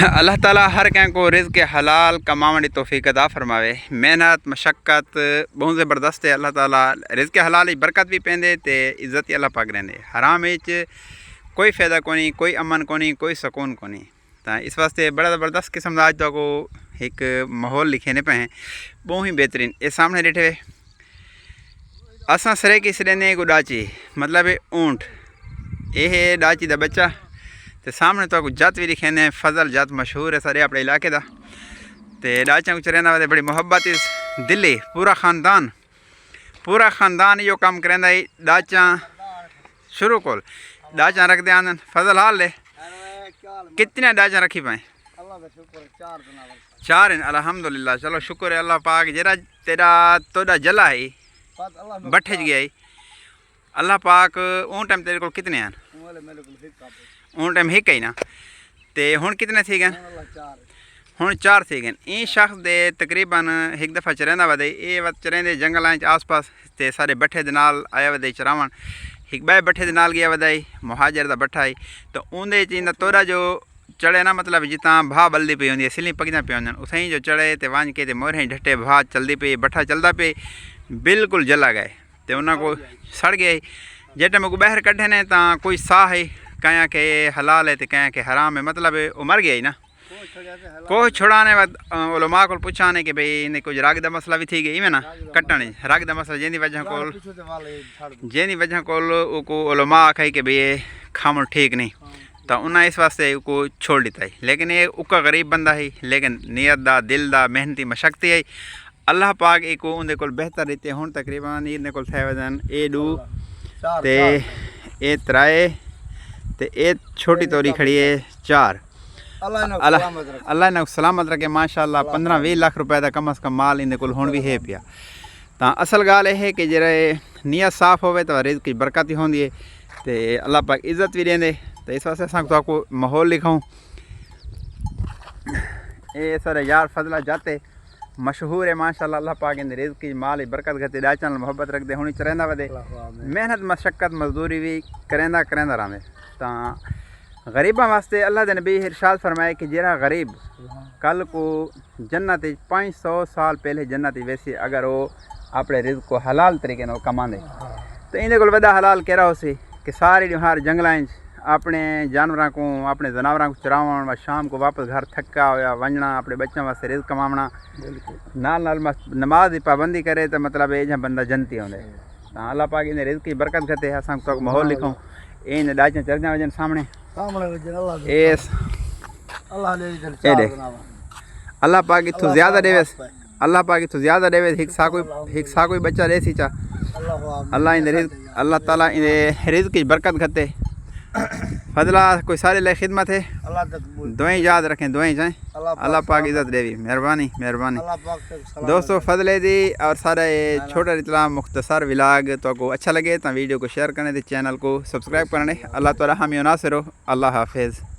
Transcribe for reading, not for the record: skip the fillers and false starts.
अल्लाह ताला हर कंहिं को रिज़्क़ हलाल कमावण जी तौफ़ीक़ अता फरमावे। मेहनत मशक्क़त बहुत ज़बरदस्त है। अल्लाह ताला रिज़्क़ हलाल ही बरकत भी पेंदे ते इज़्ज़त ही अल्लाह पाक रहंदे। हराम विच कोई फ़ायदा कोनी, कोई अमन कोनी, कोई सुकून कोनी। तो इस वास्ते बड़ा ज़बरदस्त किस्म का अज तक एक माहौल लिखे ने पे बहुत ही बेहतरीन। ये सामने डिठे असां सरे की सरेंदे को डाची मतलब ऊँट, ये डाची का बच्चा। तो सामने तो जत भी लिखे ने फजल जत मशहूर है सारे अपने इलाके का। तो डाचा कुछ रहना वाले बड़ी मोहब्बत दिल्ली पूरा ख़ानदान यो काम करेंदा ही। डाचा शुरू को डाचा रखते आंदन फजल हाल ले कितने डाचा रखी पाए? चार हैं अल्हम्दुलिल्लाह। चलो शुक्र है अल्लाह पाक जरा तेरा तोड़ा जला है बठे गया है अल्लाह पाक। उन टाइम तेरे को कितने हैं? उन टाइम एक ही ना। तो हुण कितने थी गए? हुण चार थी गए। ई शख्स दे तकरीबन एक दफ़ा चरेंदा वधे ये वत चरेंदे जंगलों आस पास ते सारे बठे दे नाल आया वधे चरावण। एक बाय बठे दे नाल गया वधाई मुहाजर दा बठा है। तो उंदे च तोड़ा जो चढ़े ना मतलब जितना भा बलदी पी होंदी सिली पकदा पे होंदन उस जो चढ़े तो वंज के मोहरें ढट्टे भा चलती पी बठा चलता पे बिल्कुल जला गए। तो उन्होंने को सड़ गए जेटे में को बहर कढ़े ने तो कोई साह है कहीं के हलाल है तो कहीं के हराम है मतलब वो मर गया ही ना। को छुड़ाने बाद उलमा को पूछाने कि भाई इन्हें कुछ राग का मसला भी थी गई इवें ना कट्टण राग का मसला जैसी वजह को उलमा आखाई कि भाई ये खामण ठीक नहीं। तो उन्हें इस वास्ते को छोड़ दिता है। लेकिन ये उका गरीब बंदा है लेकिन नीयत दा दिल दा मेहनती मशक्ति है। अल्लाह पाक एक उनके को बेहतर रीते हूँ तकरीबन इन्हें को थे वजन ए डू ते ए त्राए ते ए छोटी तोरी खड़ी है चार। अल्लाह ने सलामत रखे माशाअल्लाह 15-20 लाख रुपए का कम अज़ कम माल इन्हें को हुण भी है पिया। तो असल गाल है कि जरा नीयत साफ़ होवे तो रिज़्क़ की बरकत ही होंदी है तो अल्लाह पाक इज़्ज़त भी देंदे। तो इस वास्ते असां तो माहौल लिखाऊँ ये सारे यार फजला जाते मशहूर है माशाअल्लाह। अल्लाह पाक इन रिज़्क़ की माल बरकत घते डाचन मोहब्बत रखते हुणी चरेंदा वधे मेहनत मशक्क़त मजदूरी भी करेंदा रहंदे। तो गरीबा वास्ते अल्लाह दे नबी इरशाद फरमाए कि जरा गरीब कल को जन्नत 500 साल पहले जन्नत वैसे अगर वो अपने रिज़्क़ को हलाल तरीके न कमांदे तो इन्हें को वॾा हलाल कहिड़ा होसी कि सारी ॾिहार जंगलों अपने जानवरों को अपने जनावरों को चरावण व शाम को वापस घर थका होया वजना अपने बच्चों वास्ते रिज़्क़ कमावना नाल नाल नमाज की पाबंदी करे तो मतलब ये बंदा जनती होंदे। तो अल्लाह पाक इन रिज़्क़ की बरकत घते असां तो माहौल लिखूँ इन डाचा चरजा वजन सामने अल्लाह पाक इतों ज़्यादा देवेस अल्लाह पाक इतों ज़्यादा देवेस हिक सा कोई बच्चा दे सी चा अल्लाह इन रिज़्क़ अल्लाह ताला इन रिज़्क़ की बरकत घते फजला कोई सारे लिए खिदमत है दुआएं याद रखें दुआएं जाएँ अल्लाह पाक इज़्ज़त देवी मेहरबानी दोस्तों फजले दी और सारा ये छोटा इतना मुख्तसर व्लॉग तो को अच्छा लगे तो वीडियो को शेयर करने चैनल को सब्सक्राइब करने अल्लाह ताला हामी नासिर हो। अल्लाह हाफिज़।